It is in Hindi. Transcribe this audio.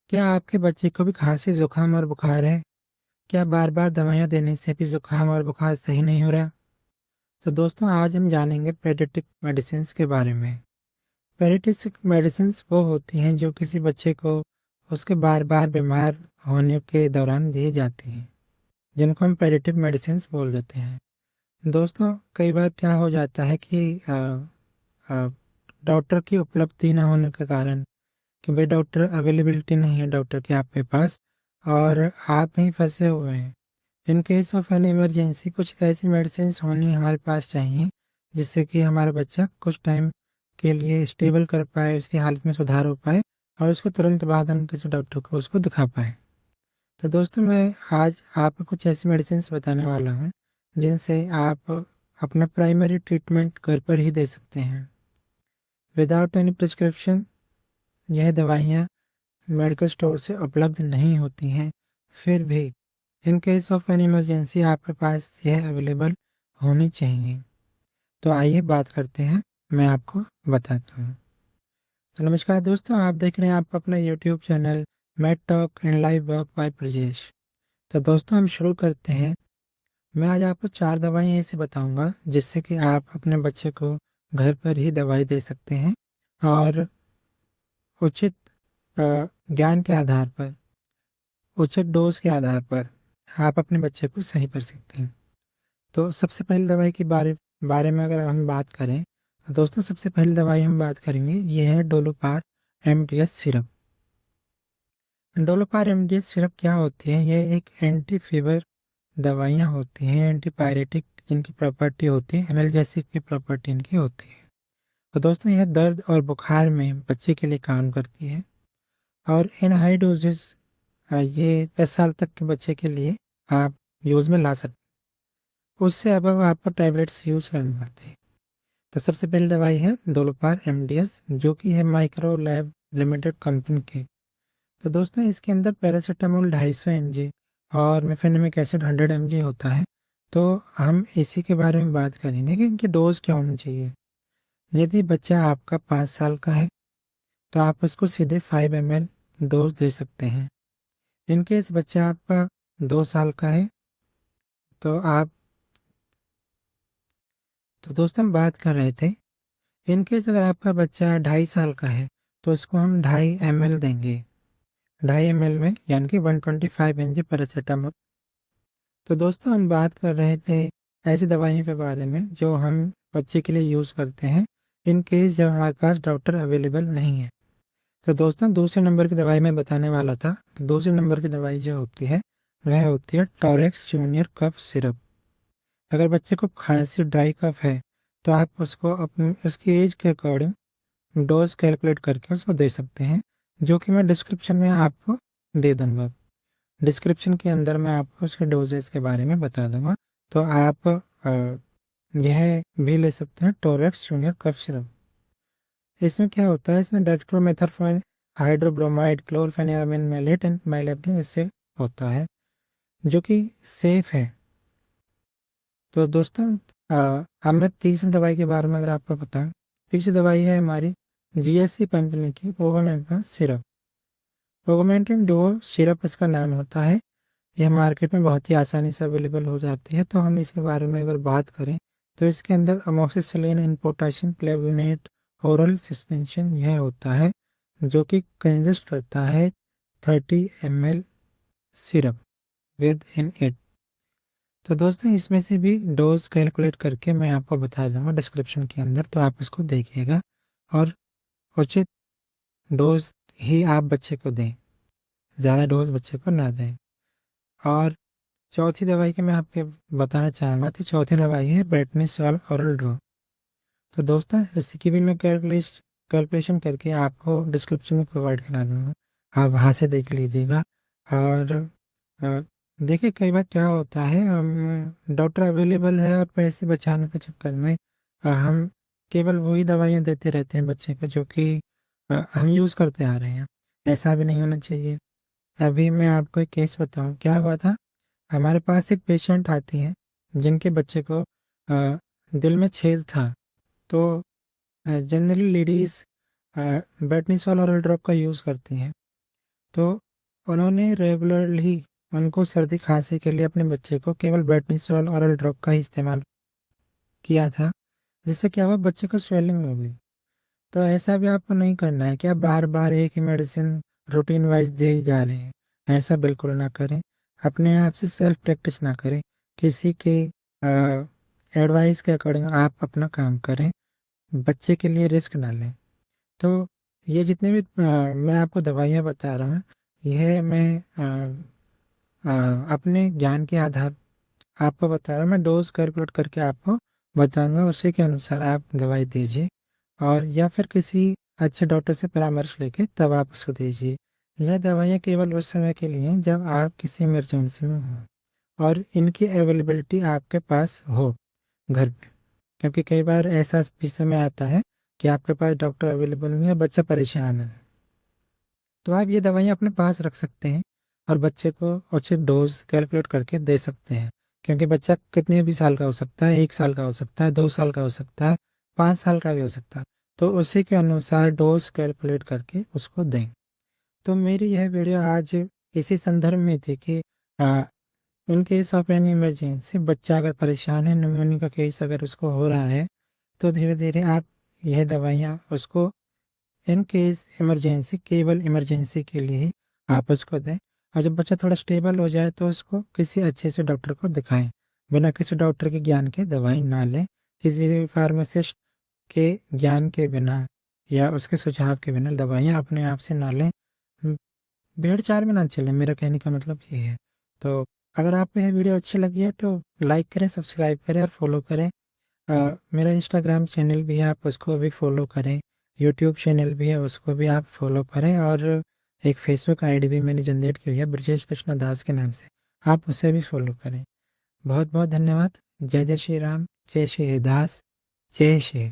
क्या आपके बच्चे को भी खांसी, जुकाम और बुखार है? क्या बार-बार दवाइयाँ देने से भी जुकाम और बुखार सही नहीं हो रहा? तो दोस्तों आज हम जानेंगे पेडियाट्रिक मेडिसिन्स के बारे में। पेडियाट्रिक मेडिसिन्स वो होती हैं जो किसी बच्चे को उसके बार-बार बीमार होने के दौरान दी जाती हैं, जिनको हम पेडियाट्रिक मेडिसिन्स बोल देते हैं। दोस्तों कई बार क्या हो जाता है कि अ, डॉक्टर की उपलब्धि ना होने के कारण कि भाई डॉक्टर अवेलेबिलिटी नहीं है डॉक्टर की आपके पास और आप कहीं फँसे हुए हैं। In case of an emergency कुछ ऐसी मेडिसिन्स होनी हमारे पास चाहिए जिससे कि हमारा बच्चा कुछ टाइम के लिए स्टेबल कर पाए, उसकी हालत में सुधार हो पाए और उसको तुरंत बाद हम किसी डॉक्टर को उसको दिखा पाएँ। तो दोस्तों मैं आज आपको कुछ ऐसी मेडिसिन्स बताने वाला हूँ जिनसे आप अपना प्राइमरी ट्रीटमेंट घर पर ही दे सकते हैं विदाउट एनी प्रिस्क्रिप्शन। यह दवाइयाँ मेडिकल स्टोर से उपलब्ध नहीं होती हैं, फिर भी in case of an emergency आपके पास यह अवेलेबल होनी चाहिए। तो आइए बात करते हैं, मैं आपको बताता हूँ। तो नमस्कार दोस्तों, आप देख रहे हैं आपका अपना YouTube channel made talk and live work by Brajesh. तो दोस्तों हम शुरू करते हैं। मैं आज आपको 4 दवाइयाँ ऐसी बताऊँगा जिससे कि आप अपने बच्चे को घर पर ही दवाई दे सकते हैं और उचित ज्ञान के आधार पर, उचित डोज के आधार पर आप अपने बच्चे को सही कर सकते हैं। तो सबसे पहली दवाई के बारे बारे में अगर हम बात करें तो दोस्तों सबसे पहली दवाई हम बात करेंगे ये है डोलोपार एमडीएस सिरप। डोलोपार एमडीएस सिरप क्या होती है? ये एक एंटी फीवर दवाइयाँ होती हैं, एंटीपायरेटिक जिनकी प्रॉपर्टी होती है, एनाल्जेसिक की प्रॉपर्टी इनकी होती है। तो दोस्तों यह दर्द और बुखार में बच्चे के लिए काम करती है और इन हाई डोजेस ये 10 साल तक के बच्चे के लिए आप यूज़ में ला सकते हैं। उससे अब आपको टैबलेट्स यूज़ करनी पड़ती है। तो सबसे पहली दवाई है डोलोपार एमडीएस जो कि है माइक्रो लैब लिमिटेड कंपनी की। तो दोस्तों इसके अंदर पैरासीटामोल 250 mg और मेफेनेमिक एसिड 100 mg होता है। तो हम इसी के बारे में बात करेंगे कि इनकी डोज क्या होनी चाहिए। यदि बच्चा आपका 5 साल का है तो आप उसको सीधे 5 ml डोज दे सकते हैं। इनकेस बच्चा आपका 2 साल का है तो आप तो दोस्तों हम बात कर रहे थे इनकेस अगर आपका बच्चा 2.5 साल का है तो इसको हम 2.5 ml देंगे। 2.5 ml में यानी कि 125 mg पैरासीटामोल। तो दोस्तों हम बात कर रहे थे ऐसी दवाइयों के बारे में जो हम बच्चे के लिए यूज़ करते हैं इन केस जब हमारे पास डॉक्टर अवेलेबल नहीं है। तो दोस्तों दूसरे नंबर की दवाई मैं बताने वाला था। तो दूसरे नंबर की दवाई जो होती है वह होती है टॉरेक्स जूनियर कफ सिरप। अगर बच्चे को खांसी ड्राई कफ है तो आप उसको अपनी उसकी एज के अकॉर्डिंग डोज कैलकुलेट करके उसको दे सकते हैं, जो कि मैं डिस्क्रिप्शन में आपको दे दूंगा। डिस्क्रिप्शन के अंदर मैं आपको उसके डोजेस के बारे में बता दूंगा। तो आप यह भी ले सकते हैं टोरेक्स जूनियर कफ सिरप। इसमें क्या होता है, इसमें डेक्स्ट्रोमेथर्फोन हाइड्रोब्रोमाइड क्लोरफेनिरामिन मैलेट एंड माइलेप्टिन इससे होता है जो कि सेफ है। तो दोस्तों हमने तीसरी दवाई के बारे में अगर आपको बताएं, तीसरी दवाई है हमारी जीएससी कंपनी की ओगमेंटिन सिरप। ओगमेंटिन डो सिरप इसका नाम होता है। यह मार्केट में बहुत ही आसानी से अवेलेबल हो जाती है। तो हम इसके बारे में अगर बात करें तो इसके अंदर amoxicillin and potassium clavulanate oral suspension यह होता है जो कि कंसिस्ट करता है 30 ml syrup with in it. तो दोस्तों इसमें से भी डोज कैलकुलेट करके मैं आपको बता दूंगा डिस्क्रिप्शन के अंदर, तो आप इसको देखिएगा और उचित डोज ही आप बच्चे को दें, ज़्यादा डोज बच्चे को ना दें। और चौथी दवाई के मैं आपके बताना चाहूँगा, तो चौथी दवाई है बेटनीसॉल ओरल ड्रॉप। तो दोस्तों इसकी भी मैं कैलकुलेशन करके आपको डिस्क्रिप्शन में प्रोवाइड करा दूँगा, आप वहाँ से देख लीजिएगा। और अ, देखिए कई बार क्या होता है, हम डॉक्टर अवेलेबल है और पैसे बचाने के चक्कर में हम केवल वही दवाइयाँ देते रहते हैं बच्चे को जो कि हम यूज़ करते आ रहे हैं। ऐसा भी नहीं होना चाहिए। अभी मैं आपको एक केस बताऊँ, क्या हुआ था, हमारे पास एक पेशेंट आती हैं जिनके बच्चे को दिल में छेद था। तो जनरली लेडीज़ बेटनीसॉल ओरल ड्रॉप का यूज़ करती हैं। तो उन्होंने रेगुलरली उनको सर्दी खांसी के लिए अपने बच्चे को केवल बेडनीसोल ऑरल ड्रॉप का ही इस्तेमाल किया था, जिससे क्या हुआ, बच्चे को स्वेलिंग हो गई। तो ऐसा भी आपको नहीं करना है कि आप बार बार एक ही मेडिसिन रूटीन वाइज दे ही जा रहे हैं। ऐसा बिल्कुल ना करें। अपने आप से सेल्फ प्रैक्टिस ना करें। किसी के एडवाइस के अकॉर्डिंग आप अपना काम करें। बच्चे के लिए रिस्क ना लें। तो ये जितने भी मैं आपको दवाइयाँ बता रहा हूँ, यह मैं अपने ज्ञान के आधार आपको बता रहा हूँ। मैं डोज कैलकुलेट करके आपको बताऊंगा, उसी के अनुसार आप दवाई दीजिए, और या फिर किसी अच्छे डॉक्टर से परामर्श लेके तब आप उसको दीजिए। यह दवाइयाँ केवल उस समय के लिए हैं जब आप किसी इमरजेंसी में हो और इनकी अवेलेबिलिटी आपके पास हो घर पे। क्योंकि कई बार ऐसा भी समय आता है कि आपके पास डॉक्टर अवेलेबल नहीं है, बच्चा परेशान है, तो आप ये दवाइयाँ अपने पास रख सकते हैं और बच्चे को उचित डोज कैलकुलेट करके दे सकते हैं। क्योंकि बच्चा कितने भी साल का हो सकता है, 1 साल का हो सकता है, 2 साल का हो सकता है, 5 साल का भी हो सकता है। तो उसी के अनुसार डोज कैलकुलेट करके उसको दें। तो मेरी यह वीडियो आज इसी संदर्भ में थी कि in case of any emergency, बच्चा अगर परेशान है, निमोनिया का केस अगर उसको हो रहा है, तो धीरे धीरे आप यह दवाइयाँ उसको इन केस इमरजेंसी, केवल इमरजेंसी के लिए ही आप उसको दें। और जब बच्चा थोड़ा स्टेबल हो जाए तो उसको किसी अच्छे से डॉक्टर को दिखाएं। बिना किसी डॉक्टर के ज्ञान के दवाई ना लें, किसी फार्मासिस्ट के ज्ञान के बिना या उसके सुझाव के बिना दवाइयाँ अपने आप से ना लें। भेड़ चाल में ना चलें, मेरा कहने का मतलब ये है। तो अगर आपको यह वीडियो अच्छी लगी है तो लाइक करें, सब्सक्राइब करें और फॉलो करें। मेरा इंस्टाग्राम चैनल भी है, आप उसको भी फॉलो करें। यूट्यूब चैनल भी है, उसको भी आप फॉलो करें। और एक फेसबुक आईडी भी मैंने जनरेट की हुई है ब्रजेश कृष्ण दास के नाम से, आप उसे भी फॉलो करें। बहुत बहुत धन्यवाद। जय जय श्री राम, जय श्री दास, जय श्री